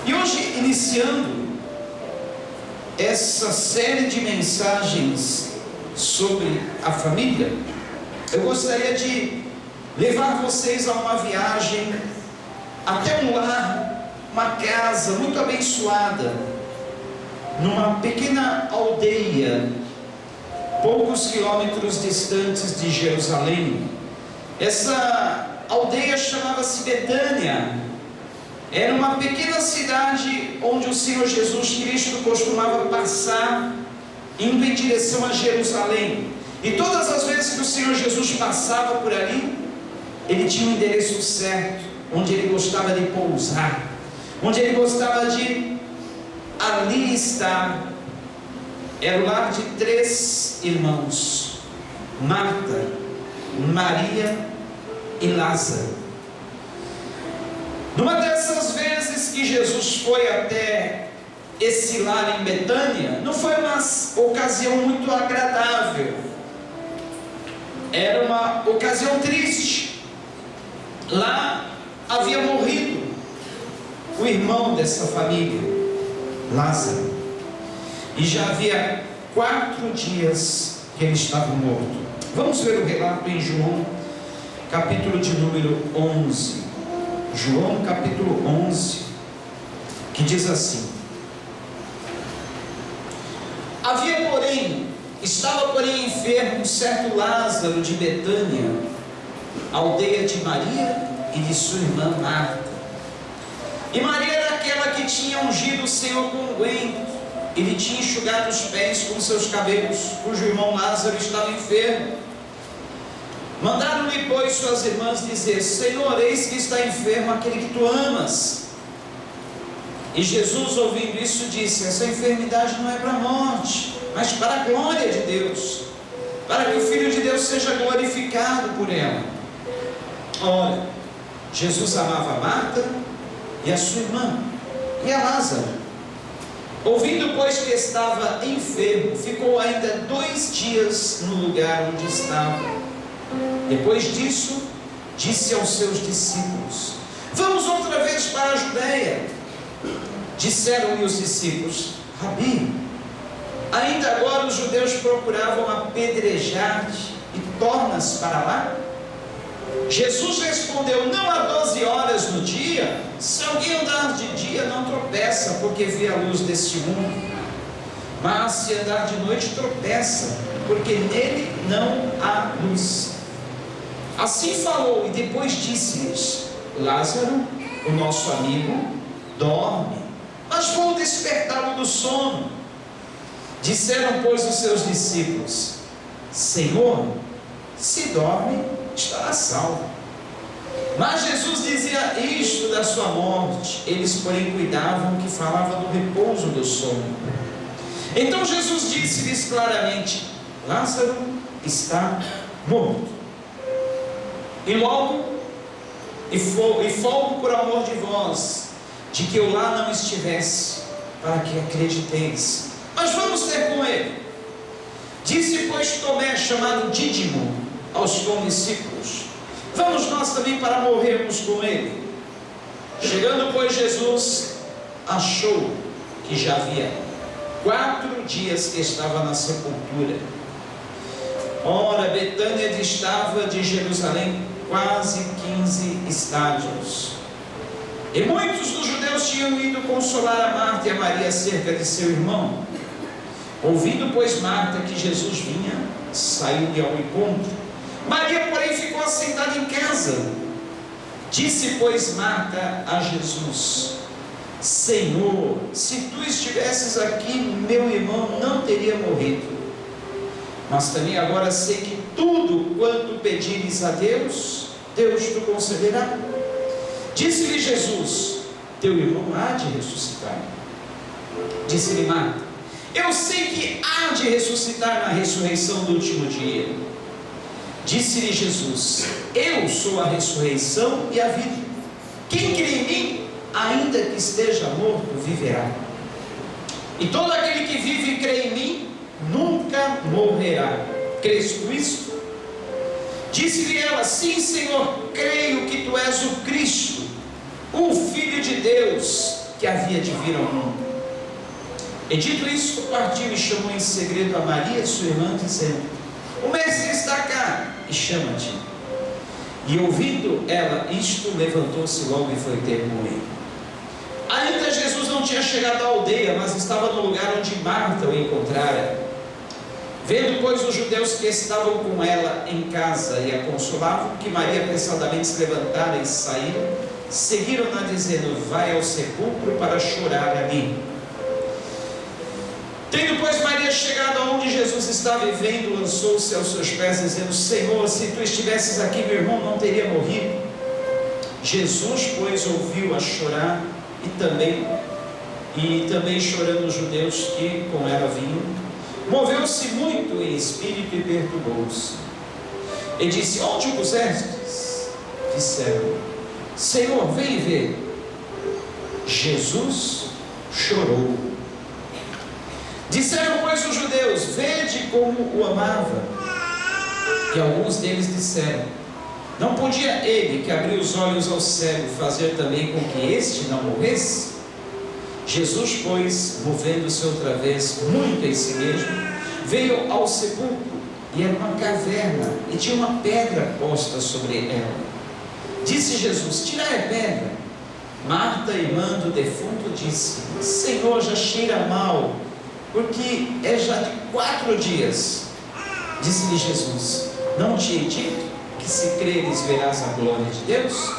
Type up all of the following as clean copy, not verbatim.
E hoje, iniciando essa série de mensagens sobre a família, eu gostaria de levar vocês a uma viagem até um lar, uma casa muito abençoada, numa pequena aldeia, poucos quilômetros distantes de Jerusalém. Essa aldeia chamava-se Betânia. Era uma pequena cidade onde o Senhor Jesus Cristo costumava passar, indo em direção a Jerusalém. E todas as vezes que o Senhor Jesus passava por ali, ele tinha um endereço certo, onde ele gostava de pousar, onde ele gostava de ali estar. Era o lar de 3 irmãos: Marta, Maria e Lázaro. Numa dessas vezes que Jesus foi até esse lar em Betânia, não foi uma ocasião muito agradável, era uma ocasião triste. Lá havia morrido o irmão dessa família, Lázaro, e já havia 4 dias que ele estava morto. Vamos ver o relato em João, capítulo de número 11. João capítulo 11, que diz assim: estava porém enfermo um certo Lázaro de Betânia, aldeia de Maria e de sua irmã Marta. E Maria era aquela que tinha ungido o Senhor com unguento, e lhe tinha enxugado os pés com seus cabelos, cujo irmão Lázaro estava enfermo. Mandaram-lhe, pois, suas irmãs dizer: Senhor, eis que está enfermo aquele que tu amas. E Jesus, ouvindo isso, disse: essa enfermidade não é para a morte, mas para a glória de Deus, para que o Filho de Deus seja glorificado por ela. Ora, Jesus amava a Marta e a sua irmã e a Lázaro. Ouvindo, pois, que estava enfermo, ficou ainda 2 dias no lugar onde estava. Depois disso, disse aos seus discípulos: vamos outra vez para a Judeia. Disseram-lhe os discípulos: Rabi, ainda agora os judeus procuravam apedrejar-te, e tornas para lá? Jesus respondeu: não há 12 horas no dia? Se alguém andar de dia, não tropeça, porque vê a luz deste mundo. Mas se andar de noite, tropeça, porque nele não há luz. Assim falou, e depois disse-lhes: Lázaro, o nosso amigo, dorme, mas vou despertá-lo do sono. Disseram, pois, os seus discípulos: Senhor, se dorme, estará salvo. Mas Jesus dizia isto da sua morte. Eles, porém, cuidavam que falava do repouso do sono. Então Jesus disse-lhes claramente: Lázaro está morto. E logo, folgo por amor de vós, de que eu lá não estivesse, para que acrediteis. Mas vamos ter com ele. Disse, pois, Tomé, chamado Dídimo, aos condiscípulos: vamos nós também para morrermos com ele. Chegando, pois, Jesus achou que já havia 4 dias que estava na sepultura. Ora, Betânia distava de Jerusalém quase 15 estádios. E muitos dos judeus tinham ido consolar a Marta e a Maria acerca de seu irmão. Ouvindo, pois, Marta que Jesus vinha, saiu-lhe ao encontro. Maria, porém, ficou assentada em casa. Disse, pois, Marta a Jesus: Senhor, se tu estivesses aqui, meu irmão não teria morrido. Mas também agora sei que tudo quanto pedires a Deus, Deus te concederá. Disse-lhe Jesus: teu irmão há de ressuscitar. Disse-lhe Marta: eu sei que há de ressuscitar na ressurreição do último dia. Disse-lhe Jesus: eu sou a ressurreição e a vida. Quem crê em mim, ainda que esteja morto, viverá. E todo aquele que vive e crê em mim, nunca morrerá. Crês tu isto? Disse-lhe ela: sim, Senhor, creio que tu és o Cristo, o Filho de Deus, que havia de vir ao mundo. E dito isso, partiu e chamou em segredo a Maria, sua irmã, dizendo: o mestre está cá e chama-te. E ouvindo ela isto, levantou-se logo e foi ter com ele. Ainda Jesus não tinha chegado à aldeia, mas estava no lugar onde Marta o encontrara. Vendo, pois, os judeus que estavam com ela em casa e a consolavam, que Maria apressadamente se levantara e saíra, seguiram-na dizendo: vai ao sepulcro para chorar ali. Tendo, pois, Maria chegado aonde Jesus estava e vendo, lançou-se aos seus pés, dizendo: Senhor, se tu estivesses aqui, meu irmão não teria morrido. Jesus, pois, ouviu-a chorar, e também chorando os judeus que com ela vinham, moveu-se muito em espírito e perturbou-se. E disse: onde o pusestes? Disseram: Senhor, vem ver. Jesus chorou. Disseram, pois, os judeus: vede como o amava. E alguns deles disseram: não podia ele, que abriu os olhos ao cego, fazer também com que este não morresse? Jesus, pois, movendo-se outra vez muito em si mesmo, veio ao sepulcro, e era uma caverna, e tinha uma pedra posta sobre ela. Disse Jesus: tirai a pedra. Marta, irmã do defunto, disse: Senhor, já cheira mal, porque é já de 4 dias. Disse-lhe Jesus: não te he dito que se creres verás a glória de Deus?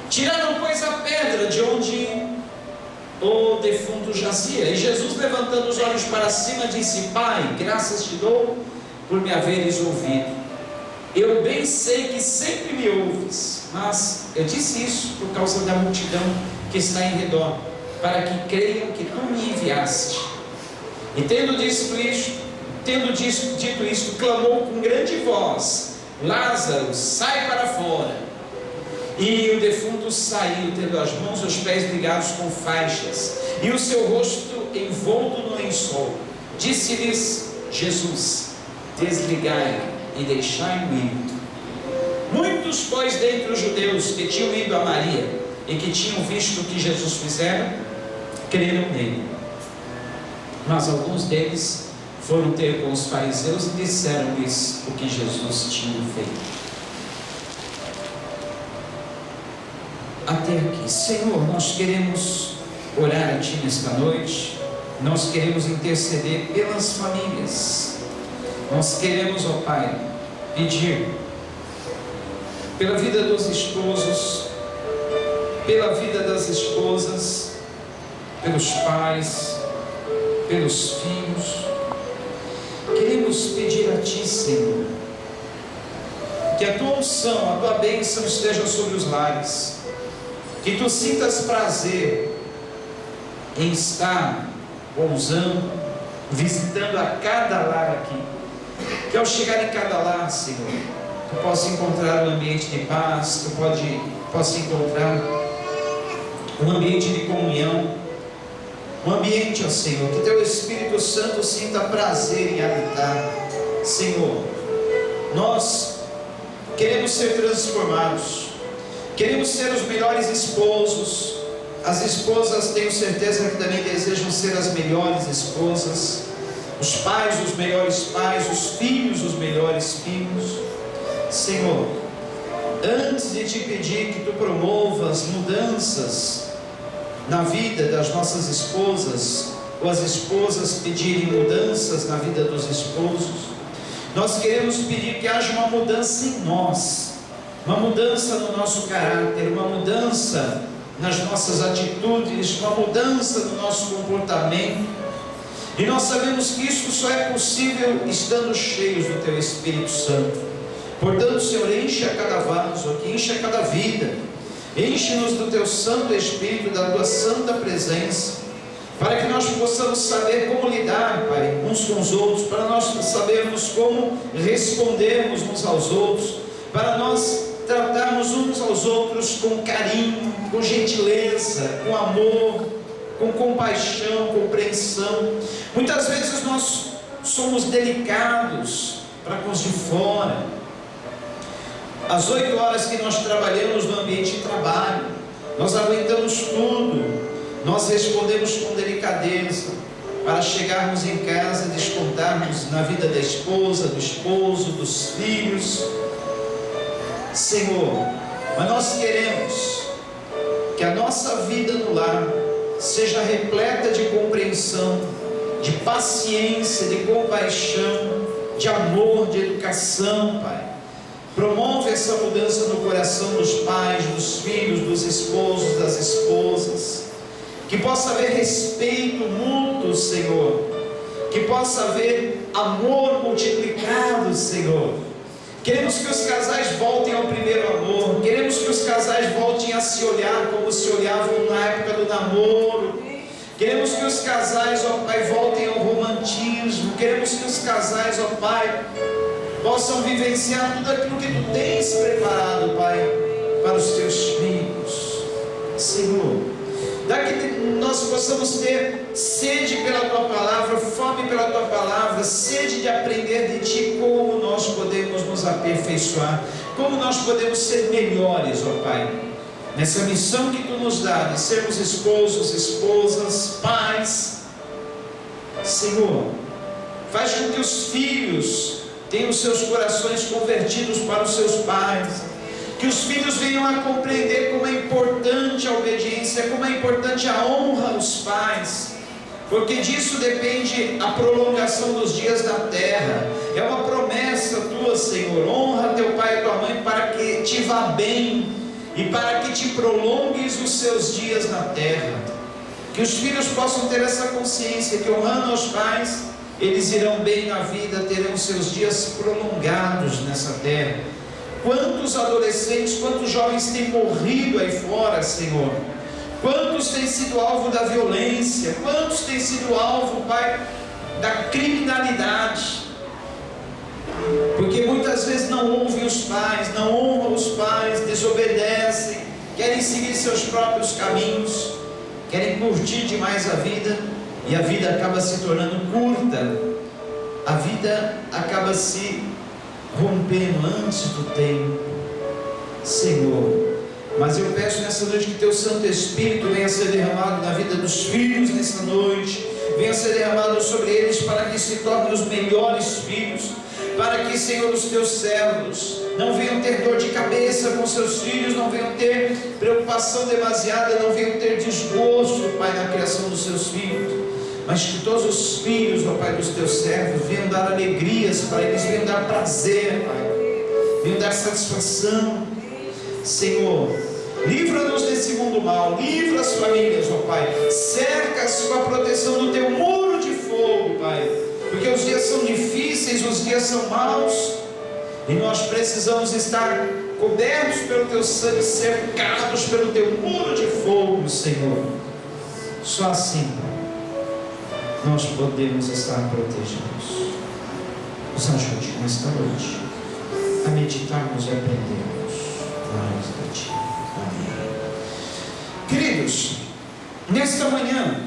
Tiraram, pois, a pedra de onde o defunto jazia, e Jesus, levantando os olhos para cima, disse: Pai, graças te dou por me haveres ouvido. Eu bem sei que sempre me ouves, mas eu disse isso por causa da multidão que está em redor, para que creiam que tu me enviaste. E tendo dito isto, clamou com grande voz: Lázaro, sai para fora. E o defunto saiu, tendo as mãos e os pés ligados com faixas, e o seu rosto envolto no lençol. Disse-lhes Jesus: desligai e deixai-o ir. Muitos, pois, dentre os judeus que tinham ido a Maria e que tinham visto o que Jesus fizera, creram nele. Mas alguns deles foram ter com os fariseus e disseram-lhes o que Jesus tinha feito. Até aqui. Senhor, nós queremos orar a Ti nesta noite, nós queremos interceder pelas famílias, nós queremos, ó Pai, pedir pela vida dos esposos, pela vida das esposas, pelos pais, pelos filhos. Queremos pedir a Ti, Senhor, que a Tua unção, a Tua bênção esteja sobre os lares, que Tu sintas prazer em estar pousando, visitando a cada lar aqui, que ao chegar em cada lar, Senhor, Tu possa encontrar um ambiente de paz, Tu possa encontrar um ambiente de comunhão, um ambiente, ó Senhor, que Teu Espírito Santo sinta prazer em habitar. Senhor, nós queremos ser transformados, queremos ser os melhores esposos. As esposas, tenho certeza que também desejam ser as melhores esposas, os pais, os melhores pais, os filhos, os melhores filhos. Senhor, antes de Te pedir que Tu promovas mudanças na vida das nossas esposas, ou as esposas pedirem mudanças na vida dos esposos, nós queremos pedir que haja uma mudança em nós, uma mudança no nosso caráter, uma mudança nas nossas atitudes, uma mudança no nosso comportamento. E nós sabemos que isso só é possível estando cheios do Teu Espírito Santo. Portanto, Senhor, enche a cada vaso aqui, enche a cada vida, enche-nos do Teu Santo Espírito, da Tua Santa Presença, para que nós possamos saber como lidar, Pai, uns com os outros, para nós sabermos como respondermos uns aos outros, para nós tratarmos uns aos outros com carinho, com gentileza, com amor, com compaixão, compreensão. Muitas vezes nós somos delicados para com os de fora. Às 8 horas que nós trabalhamos no ambiente de trabalho, nós aguentamos tudo, nós respondemos com delicadeza, para chegarmos em casa, descontarmos na vida da esposa, do esposo, dos filhos, Senhor. Mas nós queremos que a nossa vida no lar seja repleta de compreensão, de paciência, de compaixão, de amor, de educação, Pai. Promove essa mudança no coração dos pais, dos filhos, dos esposos, das esposas. Que possa haver respeito mútuo, Senhor. Que possa haver amor multiplicado, Senhor. Queremos que os casais voltem ao primeiro amor. Queremos que os casais voltem a se olhar como se olhavam na época do namoro. Queremos que os casais, ó Pai, voltem ao romantismo. Queremos que os casais, ó Pai, possam vivenciar tudo aquilo que Tu tens preparado, Pai, para os Teus filhos. Senhor, daqui nós possamos ter sede pela Tua Palavra, fome pela Tua Palavra, sede de aprender de Ti, como nós podemos nos aperfeiçoar, como nós podemos ser melhores, ó Pai, nessa missão que Tu nos dá, de sermos esposos, esposas, pais. Senhor, faz com que os filhos tenham seus corações convertidos para os seus pais, que os filhos venham a compreender como é importante a obediência, como é importante a honra aos pais, porque disso depende a prolongação dos dias da terra. É uma promessa Tua, Senhor. Honra teu pai e tua mãe para que te vá bem e para que te prolongues os seus dias na terra. Que os filhos possam ter essa consciência, que honrando aos pais, eles irão bem na vida, terão seus dias prolongados nessa terra. Quantos adolescentes, quantos jovens têm morrido aí fora, Senhor? Quantos têm sido alvo da violência? Quantos têm sido alvo, Pai, da criminalidade? Porque muitas vezes não ouvem os pais, não honram os pais, desobedecem, querem seguir seus próprios caminhos, querem curtir demais a vida, e a vida acaba se tornando curta, a vida acaba se rompendo antes do tempo, Senhor. Mas eu peço nessa noite que Teu Santo Espírito venha ser derramado na vida dos filhos nessa noite, venha ser derramado sobre eles para que se tornem os melhores filhos, para que, Senhor, os Teus servos não venham ter dor de cabeça com seus filhos, não venham ter preocupação demasiada, não venham ter desgosto, Pai, na criação dos seus filhos, mas que todos os filhos, ó Pai, dos Teus servos venham dar alegrias para eles, venham dar prazer, Pai, venham dar satisfação. Senhor, livra-nos desse mundo mal, livra as famílias, ó Pai, cerca-as com a proteção do Teu muro de fogo, Pai, porque os dias são difíceis, os dias são maus, e nós precisamos estar cobertos pelo Teu sangue, cercados pelo Teu muro de fogo, Senhor. Só assim nós podemos estar protegidos. Nos ajude nesta noite a meditarmos e aprendermos mais de Ti. Amém. Queridos, nesta manhã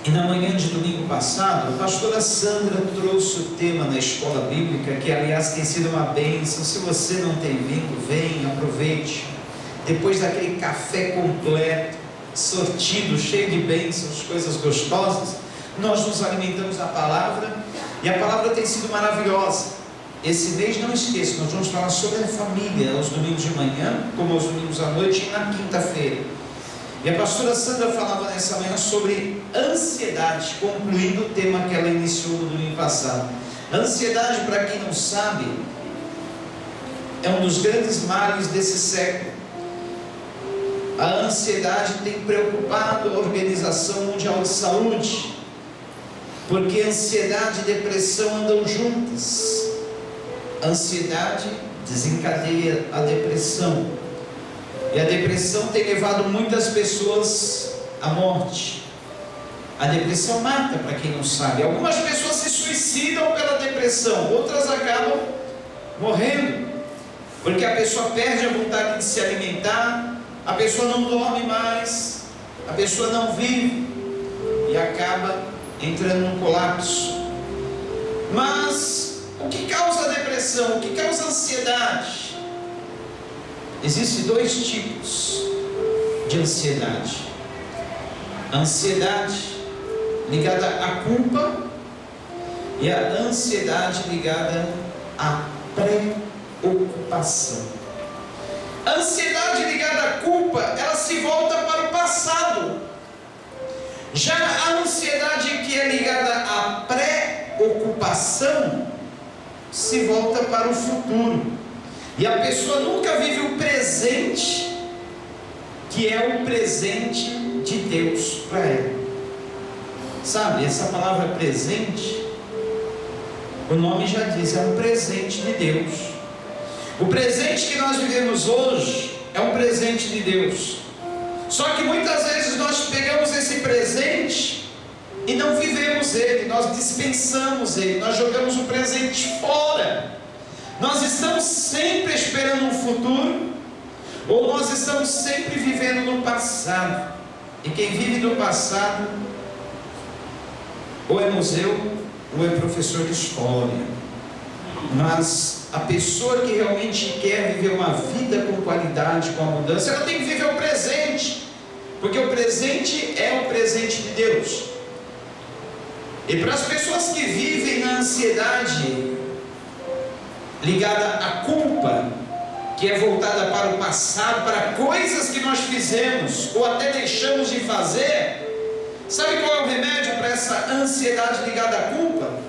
e na manhã de domingo passado, a pastora Sandra trouxe o tema na escola bíblica, que aliás tem sido uma bênção. Se você não tem vindo, venha, aproveite. Depois daquele café completo, sortido, cheio de bênçãos, coisas gostosas, nós nos alimentamos da palavra, e a palavra tem sido maravilhosa. Esse mês, não esqueça, nós vamos falar sobre a família aos domingos de manhã, como aos domingos à noite e na quinta-feira. E a pastora Sandra falava nessa manhã sobre ansiedade, concluindo o tema que ela iniciou no domingo passado. A ansiedade, para quem não sabe, é um dos grandes males desse século. A ansiedade tem preocupado a Organização Mundial de Saúde, porque ansiedade e depressão andam juntas. A ansiedade desencadeia a depressão, e a depressão tem levado muitas pessoas à morte. A depressão mata, para quem não sabe. Algumas pessoas se suicidam pela depressão, outras acabam morrendo, porque a pessoa perde a vontade de se alimentar, a pessoa não dorme mais, a pessoa não vive e acaba entrando num colapso. Mas o que causa a depressão? O que causa a ansiedade? Existem dois tipos. de ansiedade. A ansiedade ligada à culpa e a ansiedade ligada à preocupação. A ansiedade ligada à culpa, ela se volta para o passado. Já a ansiedade que é ligada à preocupação se volta para o futuro. E a pessoa nunca vive o presente, que é o presente de Deus para ela. Sabe, essa palavra presente, o nome já diz, é um presente de Deus. O presente que nós vivemos hoje é um presente de Deus. Só que muitas vezes nós pegamos esse presente e não vivemos ele, nós dispensamos ele, nós jogamos o presente fora. Nós estamos sempre esperando um futuro, ou nós estamos sempre vivendo no passado. E quem vive do passado, ou é museu, ou é professor de história. Mas a pessoa que realmente quer viver uma vida com qualidade, com abundância, ela tem que viver o presente, porque o presente é o presente de Deus. E para as pessoas que vivem na ansiedade ligada à culpa, que é voltada para o passado, para coisas que nós fizemos ou até deixamos de fazer, sabe qual é o remédio para essa ansiedade ligada à culpa?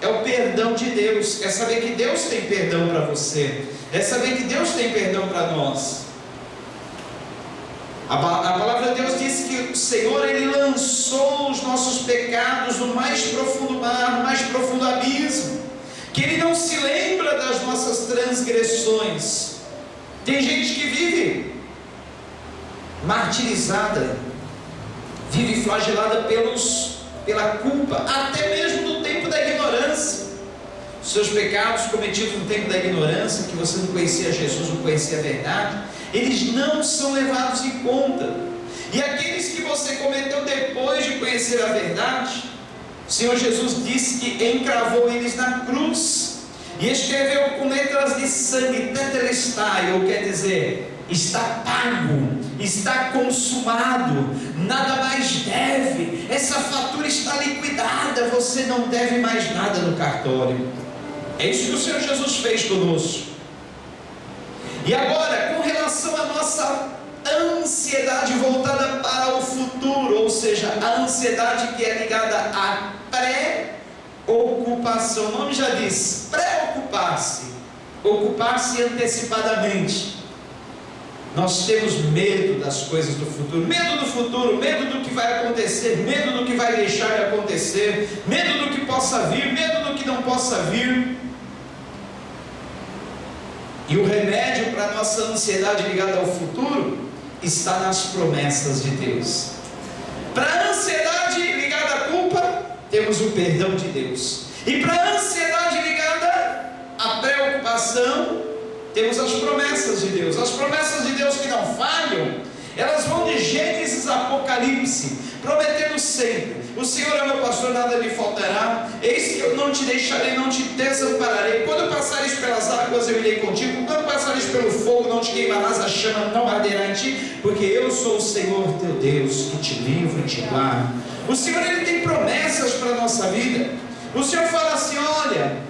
É o perdão de Deus, é saber que Deus tem perdão para você, é saber que Deus tem perdão para nós. A palavra de Deus diz que o Senhor, Ele lançou os nossos pecados no mais profundo mar, no mais profundo abismo, que Ele não se lembra das nossas transgressões. Tem gente que vive martirizada, vive flagelada pela culpa, até mesmo no tempo da ignorância. Os seus pecados cometidos no tempo da ignorância, que você não conhecia Jesus, não conhecia a verdade, eles não são levados em conta. E aqueles que você cometeu depois de conhecer a verdade, o Senhor Jesus disse que encravou eles na cruz e escreveu com letras de sangue, tetelestai, ou quer dizer, está pago, está consumado, nada mais deve, essa fatura está liquidada, você não deve mais nada no cartório. É isso que o Senhor Jesus fez conosco. E agora, com relação à nossa ansiedade voltada para o futuro, ou seja, a ansiedade que é ligada à preocupação, o nome já diz, preocupar-se, ocupar-se antecipadamente. Nós temos medo das coisas do futuro, medo do que vai acontecer, medo do que vai deixar de acontecer, medo do que possa vir, medo do que não possa vir. E o remédio para a nossa ansiedade ligada ao futuro está nas promessas de Deus. Para a ansiedade ligada à culpa, temos o perdão de Deus. E para a ansiedade ligada à preocupação, temos as promessas de Deus. As promessas de Deus que não falham, elas vão de Gênesis a Apocalipse, prometendo sempre: o Senhor é meu pastor, nada me faltará, eis que eu não te deixarei, não te desampararei, quando passares pelas águas eu irei contigo, quando passares pelo fogo não te queimarás, a chama não arderá em ti, porque eu sou o Senhor teu Deus, que te livro e te guardo. O Senhor, Ele tem promessas para a nossa vida. O Senhor fala assim: olha,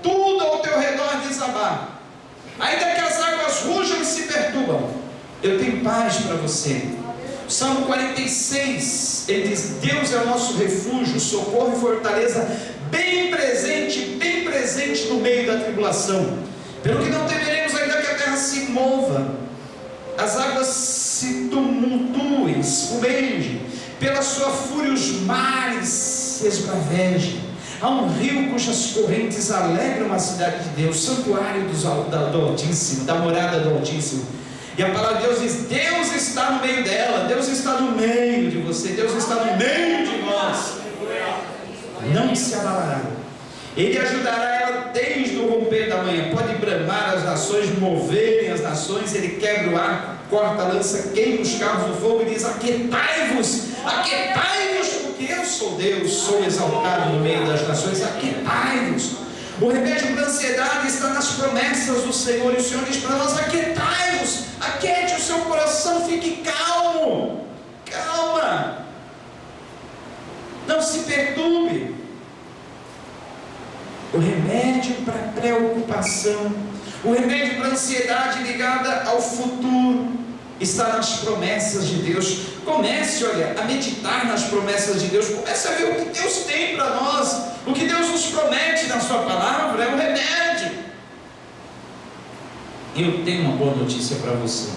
tudo ao teu redor desabar, ainda que as águas rujam e se perturbam, eu tenho paz para você. Salmo 46, ele diz: Deus é o nosso refúgio, socorro e fortaleza, bem presente no meio da tribulação. Pelo que não temeremos, ainda que a terra se mova, as águas se tumultuem, espumejem, pela sua fúria os mares se esbravejem. Há um rio cujas correntes alegram a cidade de Deus, santuário do Altíssimo, da morada do Altíssimo. E a palavra de Deus diz: Deus está no meio dela, Deus está no meio de você, Deus está no meio de nós. Não se abalará. Ele ajudará ela desde o romper da manhã. Pode bramar as nações, moverem as nações. Ele quebra o arco, corta a lança, queima os carros do fogo e diz: aquietai-vos, porque eu sou Deus, sou exaltado no meio das nações. Aquietai-vos. O remédio para a ansiedade está nas promessas do Senhor, e o Senhor diz para nós: aquietai-vos, aquiete o seu coração, fique calmo, calma, não se perturbe. O remédio para a preocupação, o remédio para a ansiedade ligada ao futuro, está nas promessas de Deus. Comece, olha, a meditar nas promessas de Deus. Comece a ver o que Deus tem para nós. O que Deus nos promete na sua palavra é um remédio. Eu tenho uma boa notícia para você.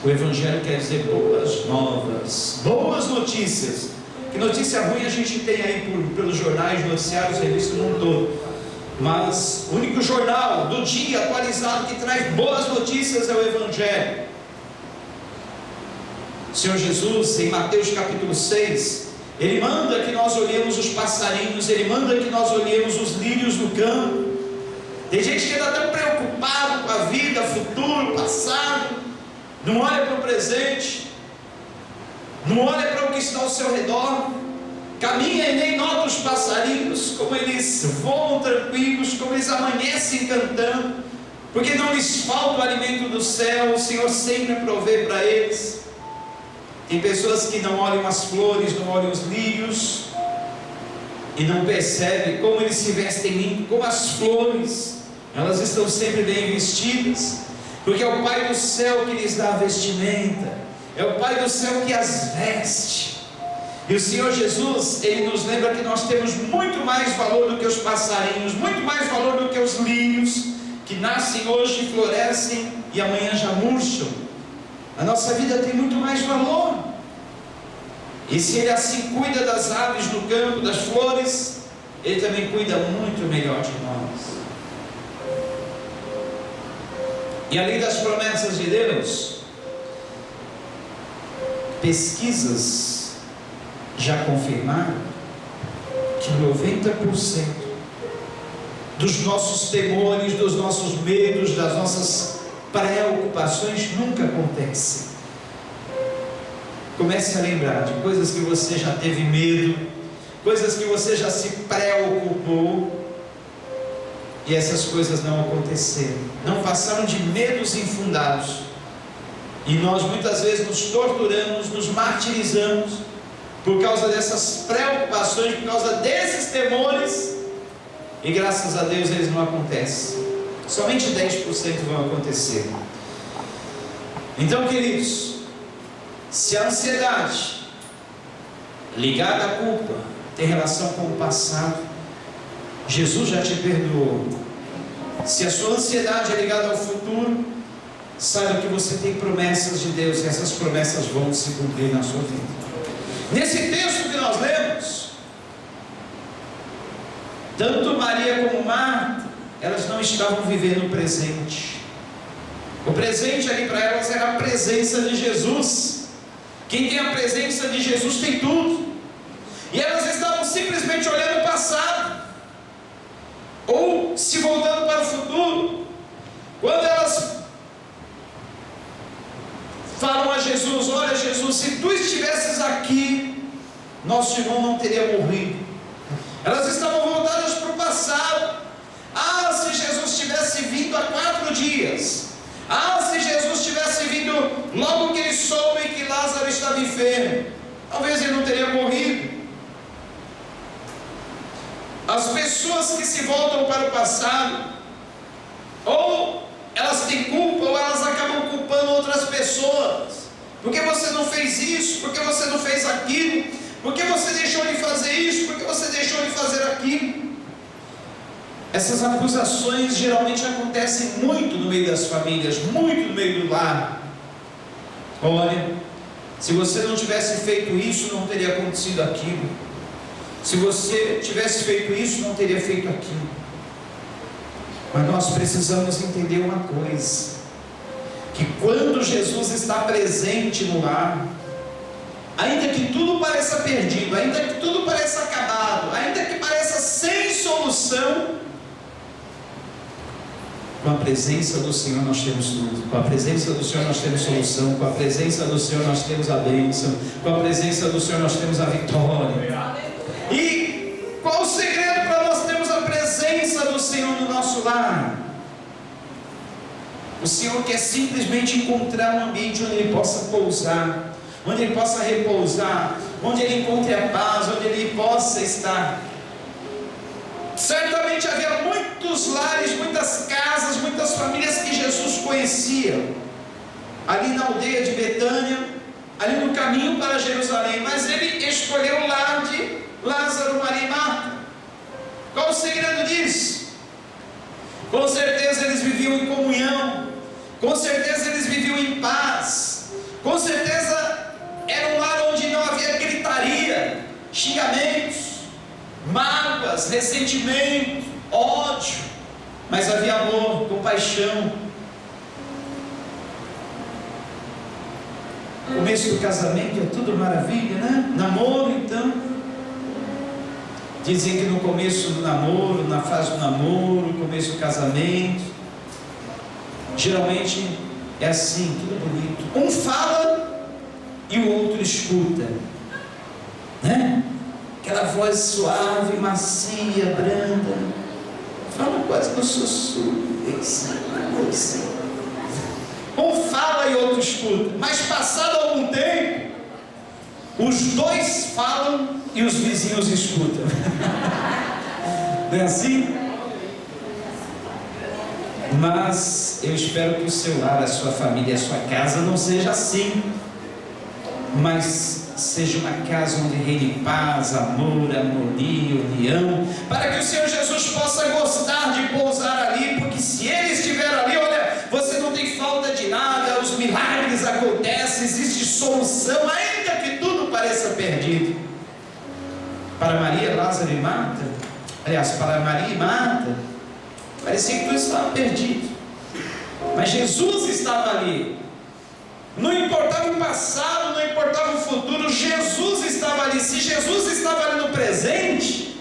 O Evangelho quer dizer boas novas, boas notícias. Que notícia ruim a gente tem aí pelos jornais, noticiários, revistas no mundo todo. Mas o único jornal do dia atualizado que traz boas notícias é o Evangelho. O Senhor Jesus, em Mateus capítulo 6, Ele manda que nós olhemos os passarinhos, Ele manda que nós olhemos os lírios do campo. Tem gente que ainda está preocupado com a vida, futuro, passado, não olha para o presente, não olha para o que está ao seu redor, caminha e nem nota os passarinhos, como eles voam tranquilos, como eles amanhecem cantando, porque não lhes falta o alimento do céu, o Senhor sempre provê para eles. Tem pessoas que não olham as flores, não olham os lírios, e não percebem como eles se vestem limpo, como as flores, elas estão sempre bem vestidas, porque é o Pai do céu que lhes dá a vestimenta, é o Pai do céu que as veste. E o Senhor Jesus, Ele nos lembra que nós temos muito mais valor do que os passarinhos, muito mais valor do que os lírios, que nascem hoje, florescem e amanhã já murcham. A nossa vida tem muito mais valor. E se Ele assim cuida das aves do campo, das flores, Ele também cuida muito melhor de nós. E além das promessas de Deus, pesquisas já confirmaram que 90% dos nossos temores, dos nossos medos, das nossas preocupações nunca acontecem. Comece a lembrar de coisas que você já teve medo, coisas que você já se preocupou, e essas coisas não aconteceram, não passaram de medos infundados, e nós muitas vezes nos torturamos, nos martirizamos por causa dessas preocupações, por causa desses temores, e graças a Deus eles não acontecem. Somente 10% vão acontecer. Então, queridos, se a ansiedade ligada à culpa tem relação com o passado, Jesus já te perdoou. Se a sua ansiedade é ligada ao futuro, saiba que você tem promessas de Deus, e essas promessas vão se cumprir na sua vida. Nesse texto que nós lemos, tanto Maria como Marta, elas não estavam vivendo o presente. O presente ali para elas era a presença de Jesus. Quem tem a presença de Jesus tem tudo. E elas estavam simplesmente olhando o passado, ou se voltando para o futuro. Quando elas falam a Jesus: olha Jesus, se tu estivesses aqui, nosso irmão não teria morrido. Elas estavam voltadas para o passado. Ah, se Jesus tivesse vindo há 4 dias. Ah, se Jesus tivesse vindo logo que ele soube que Lázaro estava enfermo, talvez ele não teria morrido. As pessoas que se voltam para o passado, ou elas têm culpa, ou elas acabam culpando outras pessoas. Por que você não fez isso? Por que você não fez aquilo? Por que você deixou de fazer isso? Por que você deixou de fazer aquilo? Essas acusações geralmente acontecem muito no meio das famílias, muito no meio do lar. Olha, se você não tivesse feito isso, não teria acontecido aquilo. Se você tivesse feito isso, não teria feito aquilo. Mas nós precisamos entender uma coisa: que quando Jesus está presente no lar, ainda que tudo pareça perdido, ainda que tudo pareça acabado, ainda que pareça sem solução, com a presença do Senhor nós temos tudo. Com a presença do Senhor nós temos solução. Com a presença do Senhor nós temos a bênção. Com a presença do Senhor nós temos a vitória. E qual o segredo para nós termos a presença Senhor quer simplesmente encontrar um ambiente onde Ele possa pousar, onde Ele possa repousar, onde Ele encontre a paz, onde Ele possa estar. Certamente havia muitos lares, muitas casas, muitas famílias que Jesus conhecia, ali na aldeia de Betânia, ali no caminho para Jerusalém, mas Ele escolheu o lar de Lázaro, Maria e Marta. Qual o segredo disso? Com certeza eles viviam em comunhão, com certeza eles viviam em paz, com certeza era um lar onde não havia gritaria, xingamentos, mágoas, ressentimento, ódio, mas havia amor, compaixão. Começo do casamento é tudo maravilha, né? Namoro, então, dizem que no começo do namoro, na fase do namoro, começo do casamento, geralmente é assim, tudo bonito. Um fala e o outro escuta, né? Aquela voz suave, macia, branda, fala quase com sussurro. Um fala e outro escuta, mas passado algum tempo, os dois falam e os vizinhos escutam. Não é assim? Mas eu espero que o seu lar, a sua família, a sua casa não seja assim, mas seja uma casa onde reine paz, amor, harmonia, união, para que o Senhor Jesus possa gostar de pousar ali, porque se Ele estiver ali, olha, você não tem falta de nada, os milagres acontecem, existe solução, ainda que tudo pareça perdido. Para Maria, Lázaro e Marta, aliás, para Maria e Marta, parecia que tudo estava perdido, mas Jesus estava ali. Não importava o passado, não importava o futuro, Jesus estava ali. Se Jesus estava ali no presente,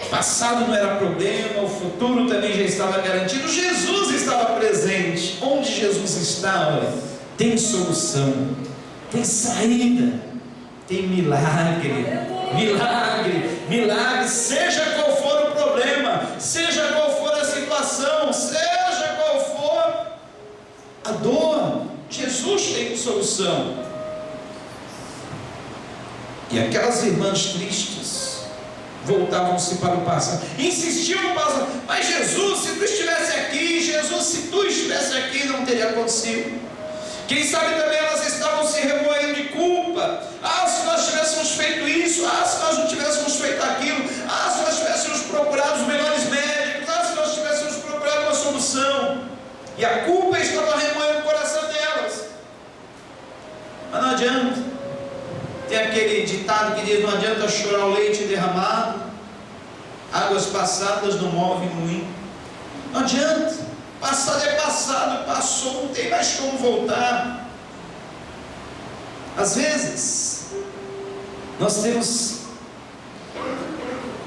o passado não era problema, o futuro também já estava garantido. Jesus estava presente. Onde Jesus está, olha, tem solução, tem saída, tem milagre, milagre, milagre. Seja qual for o problema, seja qual for a situação, seja qual for a dor, Jesus tem solução. E aquelas irmãs tristes voltavam-se para o passado, insistiam no passado. Mas Jesus, se tu estivesse aqui, Jesus, se tu estivesse aqui, não teria acontecido. Quem sabe também elas estavam se remoendo de culpa. Ah, se nós tivéssemos feito isso, ah, se nós não tivéssemos feito aquilo, ah, se nós tivéssemos procurado os melhores médicos, ah, se nós tivéssemos procurado uma solução. E a culpa estava remoendo o coração delas. Mas não adianta. Tem aquele ditado que diz: não adianta chorar o leite derramado, águas passadas não movem moinho. Não adianta. Passado é passado, passou, não tem mais como voltar. Às vezes nós temos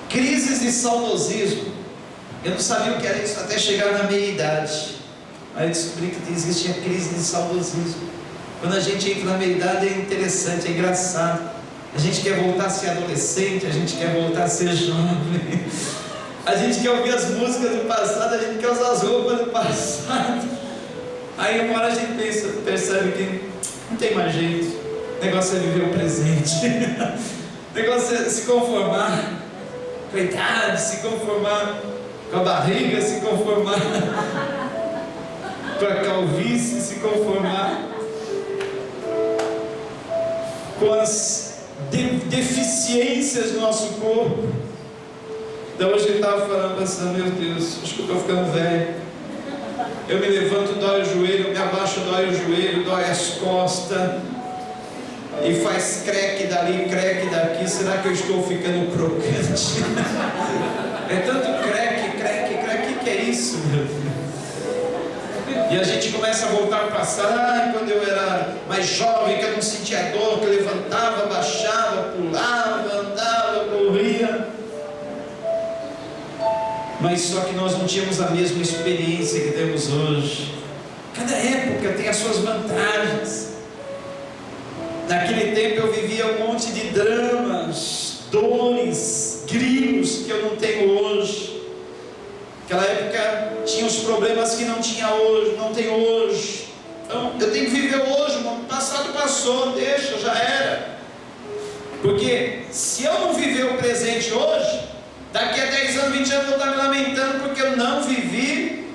crises de saudosismo. Eu não sabia o que era isso até chegar na meia idade. Aí eu descobri que existe a crise de saudosismo. Quando a gente entra na meia idade é interessante, é engraçado. A gente quer voltar a ser adolescente, a gente quer voltar a ser jovem. A gente quer ouvir as músicas do passado, a gente quer usar as roupas do passado. Aí uma hora a gente percebe que não tem mais jeito. O negócio é viver o presente. O negócio é se conformar com a idade, se conformar com a barriga, se conformar com a calvície, se conformar com as deficiências do nosso corpo. Então hoje eu estava falando, pensando, meu Deus, acho que eu estou ficando velho. Eu me levanto, dói o joelho, eu me abaixo, dói o joelho, dói as costas, e faz creque dali, creque daqui. Será que eu estou ficando crocante? É tanto creque, creque, creque, o que é isso, meu Deus? E a gente começa a voltar ao passado. Quando eu era mais jovem, que eu não sentia dor, que eu levantava, baixava, pulava, andava, corria. Mas só que nós não tínhamos a mesma experiência que temos hoje. Cada época tem as suas vantagens. Naquele tempo eu vivia um monte de dramas, dores, grilos que eu não tenho hoje. Aquela época tinha os problemas que não tinha hoje, não tem hoje. Então eu tenho que viver hoje, o passado passou, deixa, já era. Porque se eu não viver o presente hoje, daqui a 10 anos, 20 anos eu vou estar me lamentando porque eu não vivi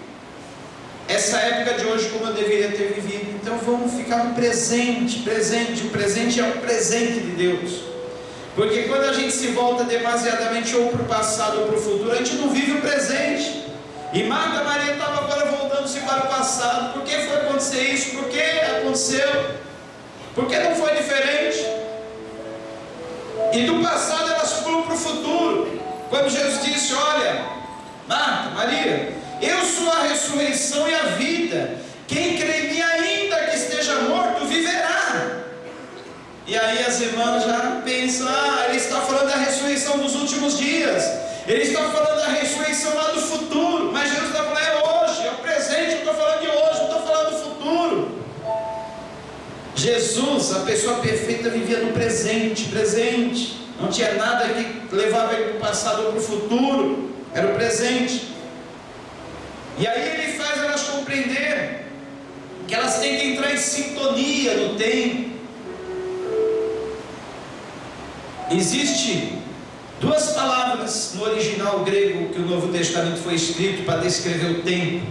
essa época de hoje como eu deveria ter vivido. Então vamos ficar no presente. O presente é o presente de Deus. Porque quando a gente se volta demasiadamente ou para o passado ou para o futuro, a gente não vive o presente. E Marta Maria estava agora voltando-se para o passado. Por que foi acontecer isso? Por que aconteceu? Por que não foi diferente? E do passado elas pulam para o futuro. Quando Jesus disse: olha, Marta, Maria, eu sou a ressurreição e a vida. Quem crê em mim, ainda que esteja morto, viverá. E aí as irmãs já pensam: ele está falando da ressurreição dos últimos dias. Ele está falando da ressurreição lá do futuro. Mas Jesus está falando: é hoje, é o presente. Eu estou falando de hoje, não estou falando do futuro. Jesus, a pessoa perfeita, vivia no presente. Não tinha nada que levava ele para o passado ou para o futuro. Era o presente. E aí ele faz elas compreenderem que elas têm que entrar em sintonia no tempo. Existe duas palavras no original grego que o Novo Testamento foi escrito para descrever o tempo.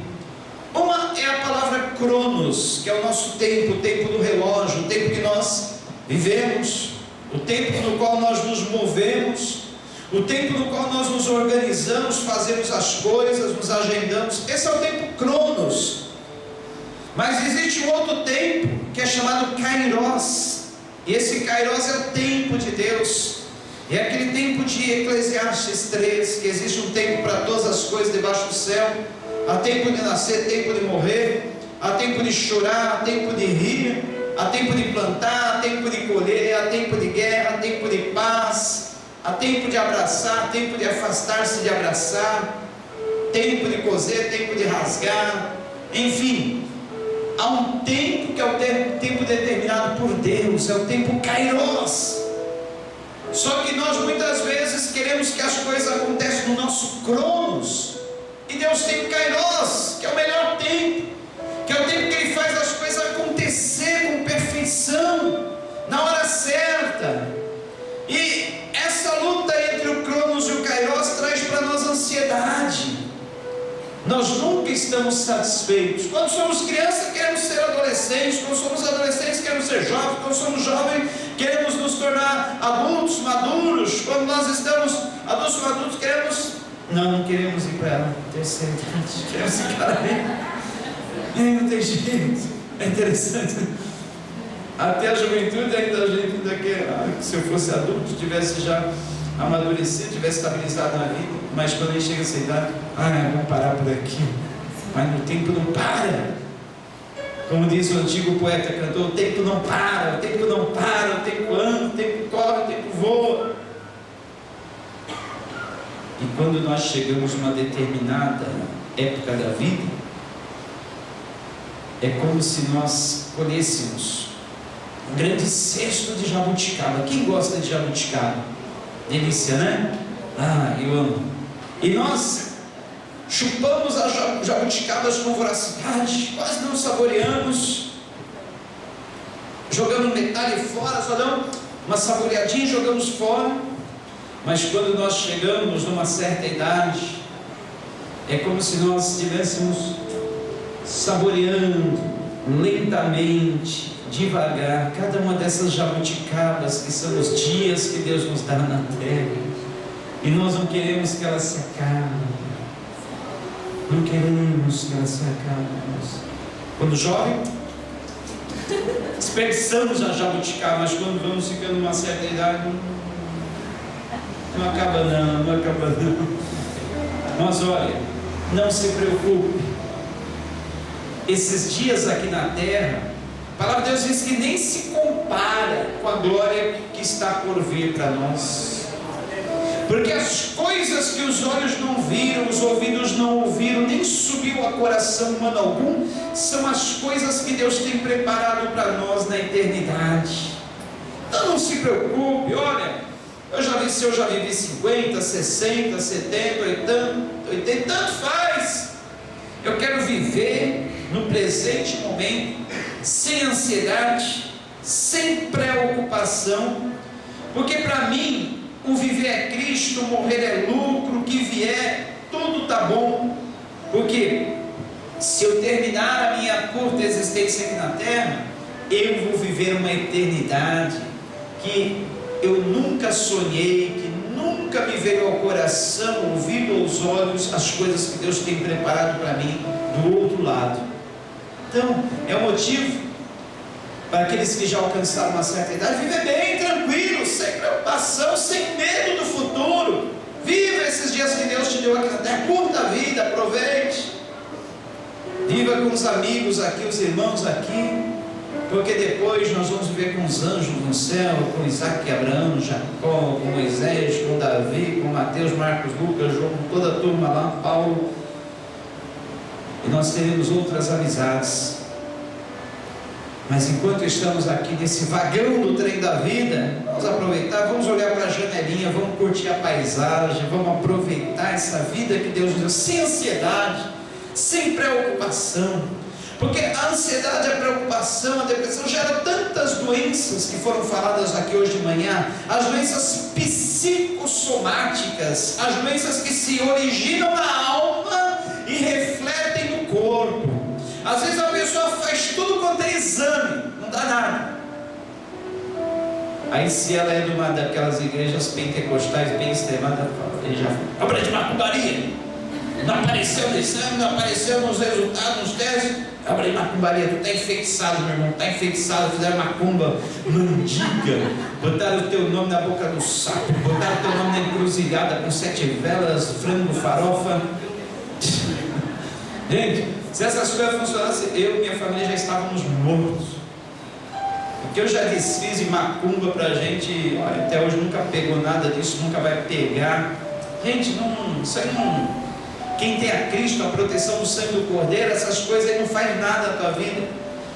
Uma é a palavra cronos, que é o nosso tempo, o tempo do relógio, o tempo que nós vivemos, o tempo no qual nós nos movemos, o tempo no qual nós nos organizamos, fazemos as coisas, nos agendamos. Esse é o tempo cronos. Mas existe um outro tempo que é chamado kairos. E esse kairos é o tempo de Deus. É aquele tempo de Eclesiastes 3, que existe um tempo para todas as coisas debaixo do céu. Há tempo de nascer, tempo de morrer, há tempo de chorar, há tempo de rir, há tempo de plantar, há tempo de colher, há tempo de guerra, há tempo de paz, há tempo de abraçar, tempo de afastar-se de abraçar, tempo de coser, tempo de rasgar, enfim, há um tempo que é o tempo determinado por Deus, é o tempo kairos. Só que nós muitas vezes queremos que as coisas aconteçam no nosso cronos, e Deus tem o kairos, que é o melhor tempo, que é o tempo que Ele faz as coisas acontecer com perfeição, na hora certa. E essa luta entre o cronos e o kairos traz para nós ansiedade. Nós nunca estamos satisfeitos. Quando somos crianças, queremos ser adolescentes. Quando somos adolescentes, queremos ser jovens. Quando somos jovens, queremos nos tornar adultos, maduros. Quando nós estamos adultos, maduros, não queremos ir para a terceira idade. Queremos ficar aí. Não tem jeito. É interessante. Até a juventude ainda a gente ainda quer. Se eu fosse adulto, tivesse já amadurecido, tivesse estabilizado na vida. Mas quando a gente chega a essa idade, vamos parar por aqui. Mas o tempo não para. Como diz o antigo poeta cantor: o tempo não para, o tempo não para, o tempo anda, o tempo corre, o tempo voa. E quando nós chegamos numa determinada época da vida, é como se nós colhêssemos um grande cesto de jabuticaba. Quem gosta de jabuticaba? Delícia, né? Eu amo. E nós chupamos as jabuticabas com voracidade, quase não saboreamos, jogamos metade fora, só damos uma saboreadinha e jogamos fora. Mas quando nós chegamos numa certa idade, é como se nós estivéssemos saboreando lentamente, devagar, cada uma dessas jabuticabas que são os dias que Deus nos dá na terra. E nós não queremos que elas se acabem. Não queremos que elas se acabem. Quando jovem, desperdiçamos a jabuticaba, mas quando vamos ficando numa certa idade, não acaba não. Mas olha, não se preocupe. Esses dias aqui na terra, a palavra de Deus diz que nem se compara com a glória que está por vir para nós. Porque as coisas que os olhos não viram, os ouvidos não ouviram, nem subiu a coração humano algum, são as coisas que Deus tem preparado para nós na eternidade. Então não se preocupe, olha, Se eu já vivi 50, 60, 70, 80, tanto faz. Eu quero viver no presente momento, sem ansiedade, sem preocupação, porque para mim, o viver é Cristo, o morrer é lucro, o que vier, tudo está bom, porque se eu terminar a minha curta existência aqui na terra, eu vou viver uma eternidade que eu nunca sonhei, que nunca me veio ao coração, ouvido aos olhos, as coisas que Deus tem preparado para mim do outro lado. Então, é um motivo para aqueles que já alcançaram uma certa idade, viver bem, tranquilo, sem preocupação, sem medo do futuro. Viva esses dias que Deus te deu aqui na terra, curta a vida, aproveite. Viva com os amigos aqui, os irmãos aqui, porque depois nós vamos viver com os anjos no céu, com Isaac, Abraão, Jacó, com Moisés, com Davi, com Mateus, Marcos, Lucas, João, com toda a turma lá, Paulo, e nós teremos outras amizades. Mas enquanto estamos aqui nesse vagão do trem da vida, vamos aproveitar, vamos olhar para a janelinha, vamos curtir a paisagem, vamos aproveitar essa vida que Deus nos deu, sem ansiedade, sem preocupação, porque a ansiedade, a preocupação, a depressão geram tantas doenças que foram faladas aqui hoje de manhã, as doenças psicossomáticas, as doenças que se originam na alma e refletem no corpo. Às vezes a pessoa faz tudo quanto é exame, não dá nada. Aí se ela é de uma daquelas igrejas pentecostais bem extremadas, ele já fala, obra de macumbaria, não apareceu no exame, não apareceu nos resultados, nos testes, obra de macumbaria, tu está enfeitiçado, meu irmão, está enfeitiçado, fizeram macumba, mandiga, botaram o teu nome na boca do sapo, botaram o teu nome na encruzilhada com 7 velas, frango, farofa. Gente, se essas coisas funcionassem, eu e minha família já estávamos mortos. Porque eu já desfiz de macumba pra gente, olha, até hoje nunca pegou nada disso, nunca vai pegar. Gente, isso aí não. Quem tem a Cristo, a proteção do sangue do Cordeiro, essas coisas aí não faz nada na tua vida.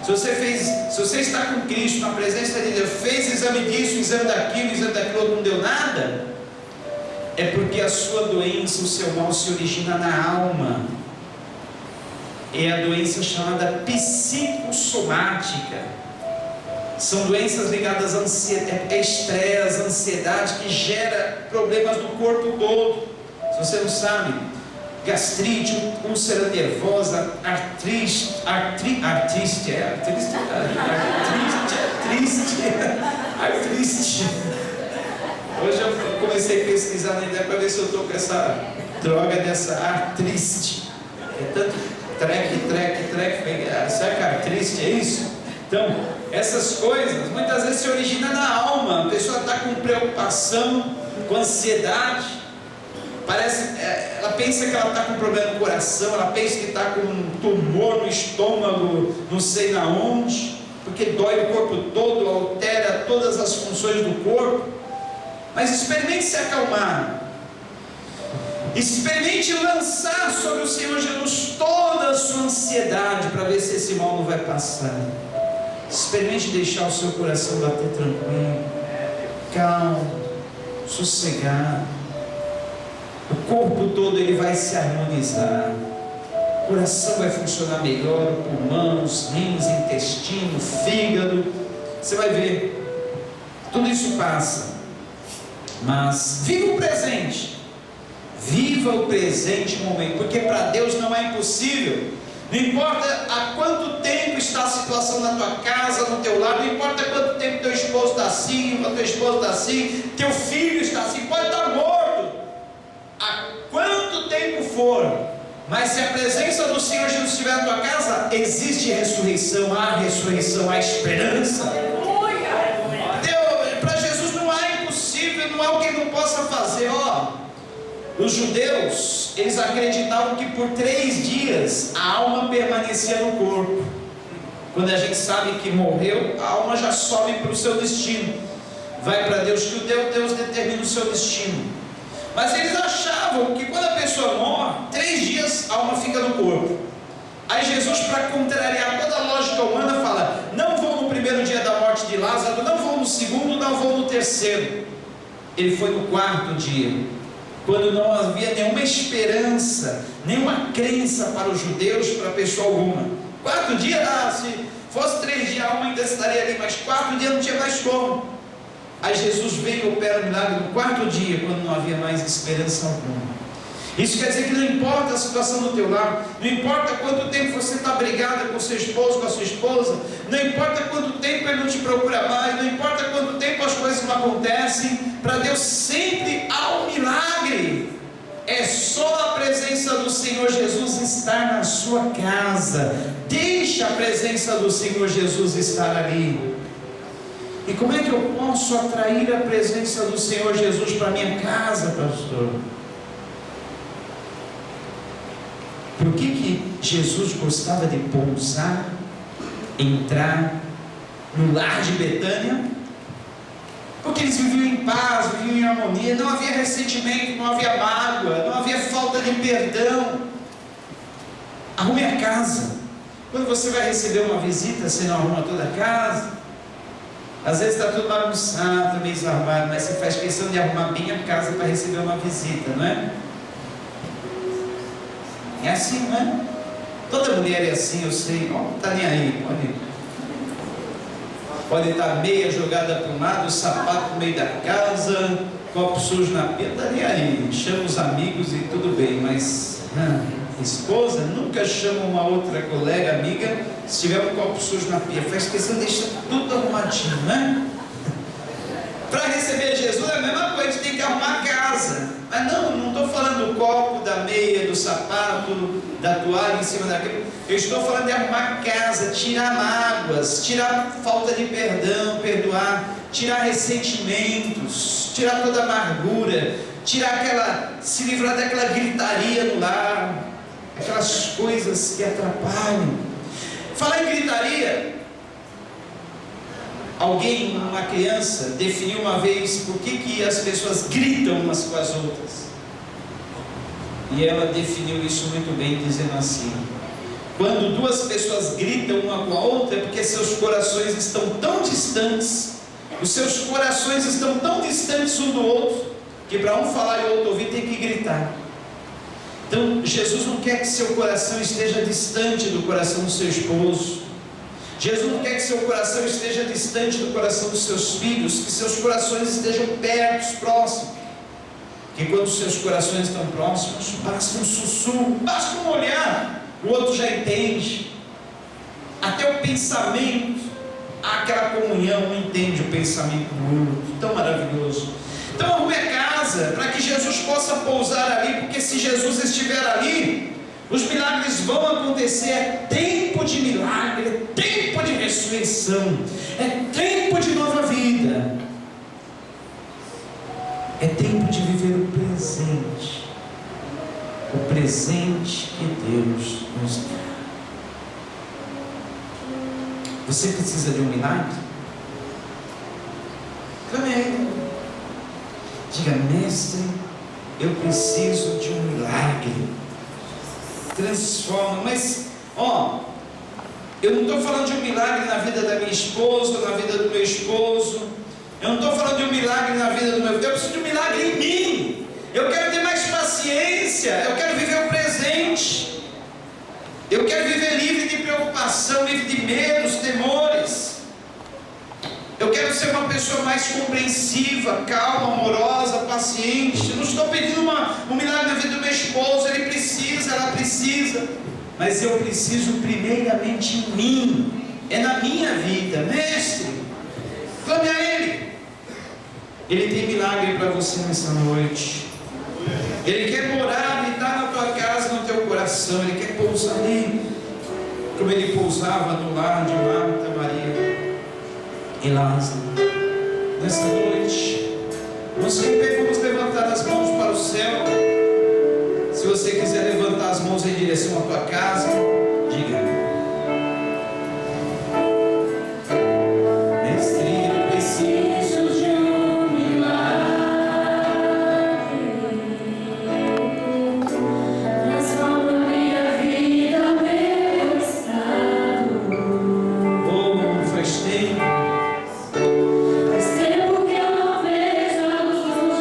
Se você está com Cristo, na presença de Deus, fez exame disso, exame daquilo outro, não deu nada, é porque a sua doença, o seu mal se origina na alma. É a doença chamada psicossomática. São doenças ligadas a estresse, ansiedade, que gera problemas no corpo todo. Se você não sabe, gastrite, úlcera nervosa, artrite. Hoje eu comecei a pesquisar na ideia para ver se eu estou com essa droga dessa artrite. É tanto treque, será que a artrite é isso? Então, essas coisas muitas vezes se originam na alma. A pessoa está com preocupação, com ansiedade, ela pensa que ela está com problema no coração, ela pensa que está com um tumor no estômago, não sei na onde, porque dói o corpo todo, altera todas as funções do corpo. Mas experimente se acalmar, experimente lançar sobre o Senhor Jesus toda a sua ansiedade, para ver se esse mal não vai passar. Experimente deixar o seu coração bater tranquilo, calmo, sossegado. O corpo todo ele vai se harmonizar, o coração vai funcionar melhor, o pulmão, os rins, intestino, fígado. Você vai ver, tudo isso passa. Mas viva o presente. Viva o presente momento, porque para Deus não é impossível. Não importa há quanto tempo está a situação na tua casa, no teu lar, não importa quanto tempo teu esposo está assim, a tua esposa está assim, teu filho está assim, pode estar morto, há quanto tempo for, mas se a presença do Senhor Jesus estiver na tua casa, existe ressurreição, há esperança. Para Jesus não há impossível, não há o que ele não possa fazer. Os judeus, eles acreditavam que por 3 dias a alma permanecia no corpo. Quando a gente sabe que morreu, a alma já sobe para o seu destino, vai para Deus, que o Deus determina o seu destino. Mas eles achavam que quando a pessoa morre, 3 dias a alma fica no corpo. Aí Jesus, para contrariar toda a lógica humana, fala: não vou no primeiro dia da morte de Lázaro, não vou no segundo, não vou no terceiro. Ele foi no quarto dia, quando não havia nenhuma esperança, nenhuma crença para os judeus, para pessoa alguma. Quarto dia, se fosse 3 dias, a alma ainda estaria ali, mas 4 dias não tinha mais como. Aí Jesus veio e opera o milagre no quarto dia, quando não havia mais esperança alguma. Isso quer dizer que não importa a situação do teu lar, não importa quanto tempo você está brigada com seu esposo, com a sua esposa, não importa quanto tempo ele não te procura mais, não importa quanto tempo as coisas não acontecem, para Deus sempre há um milagre. É só a presença do Senhor Jesus estar na sua casa. Deixa a presença do Senhor Jesus estar ali. E como é que eu posso atrair a presença do Senhor Jesus para minha casa, pastor? Por que Jesus gostava de pousar, entrar no lar de Betânia? Porque eles viviam em paz, viviam em harmonia, não havia ressentimento, não havia mágoa, não havia falta de perdão. Arrume a casa. Quando você vai receber uma visita, você não arruma toda a casa. Às vezes está tudo bagunçado, meio desarmado, mas você faz questão de arrumar bem a casa para receber uma visita, não é? É assim, não é? Toda mulher é assim, eu sei. Não está nem aí, pode estar meia jogada para um lado, sapato no meio da casa, copo sujo na pia, está nem aí. Chama os amigos e tudo bem, mas esposa nunca chama uma outra colega, amiga, se tiver um copo sujo na pia. Faz questão de deixar tudo arrumadinho, né? Para receber Jesus é a mesma coisa, a gente tem que arrumar a casa. Mas não estou falando do copo, da meia, do sapato, da toalha em cima daquilo. Eu estou falando de arrumar a casa, tirar mágoas, tirar falta de perdão, perdoar, tirar ressentimentos, tirar toda amargura, se livrar daquela gritaria no lar, aquelas coisas que atrapalham. Falar em gritaria, uma criança, definiu uma vez por que as pessoas gritam umas com as outras. E ela definiu isso muito bem, dizendo assim: quando 2 pessoas gritam uma com a outra, é porque seus corações estão tão distantes, os seus corações estão tão distantes um do outro, que para um falar e o outro ouvir tem que gritar. Então Jesus não quer que seu coração esteja distante do coração do seu esposo. Jesus não quer que seu coração esteja distante do coração dos seus filhos, que seus corações estejam perto, próximos. Porque quando os seus corações estão próximos, basta um sussurro, basta um olhar, o outro já entende. Até o pensamento, aquela comunhão, um entende o pensamento do outro. Tão maravilhoso. Então arrume a casa, para que Jesus possa pousar ali, porque se Jesus estiver ali, os milagres vão acontecer. É tempo de milagre, é tempo de ressurreição, é tempo de nova vida, é tempo de viver o presente que Deus nos dá. Você precisa de um milagre? Clame a Ele, diga: mestre, eu preciso de um milagre. Transforma. Mas eu não estou falando de um milagre na vida da minha esposa, na vida do meu esposo. Eu não estou falando de um milagre na vida do meu filho. Eu preciso de um milagre em mim. Eu quero ter mais paciência. Eu quero viver o presente. Eu quero viver livre de preocupação, livre de medos, temores. Eu quero ser uma pessoa mais compreensiva, calma, amorosa, paciente. Eu não estou pedindo um milagre na vida do meu esposo. Ele precisa, ela precisa. Mas eu preciso primeiramente em mim. É na minha vida. Mestre, clame a Ele. Ele tem milagre para você nessa noite. Ele quer morar, habitar na tua casa, no teu coração. Ele quer pousar ali, como Ele pousava no lar de Marta, Maria e Lázaro. Nessa noite, vamos levantar as mãos para o céu. Se você quiser levantar as mãos em direção à tua casa, diga: mestre, eu preciso de um milagre. Transforma minha vida, meu estado. Oh, faz tempo. Faz tempo que eu não vejo a luz do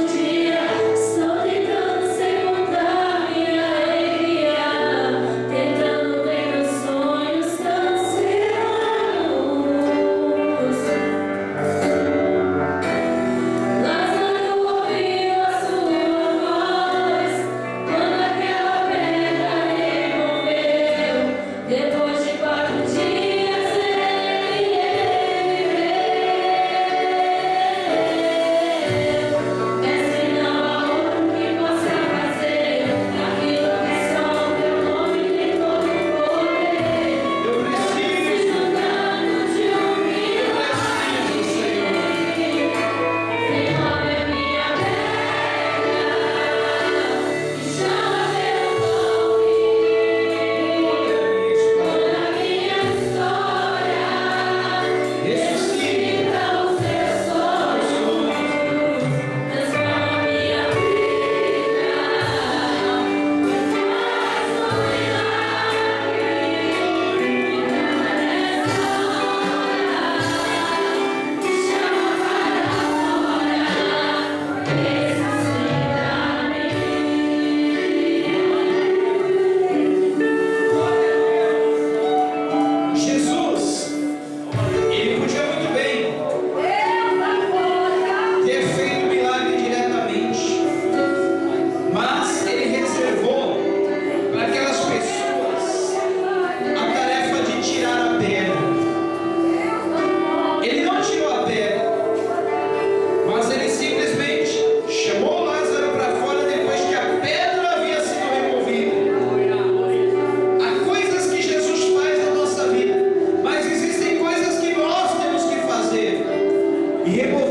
removeu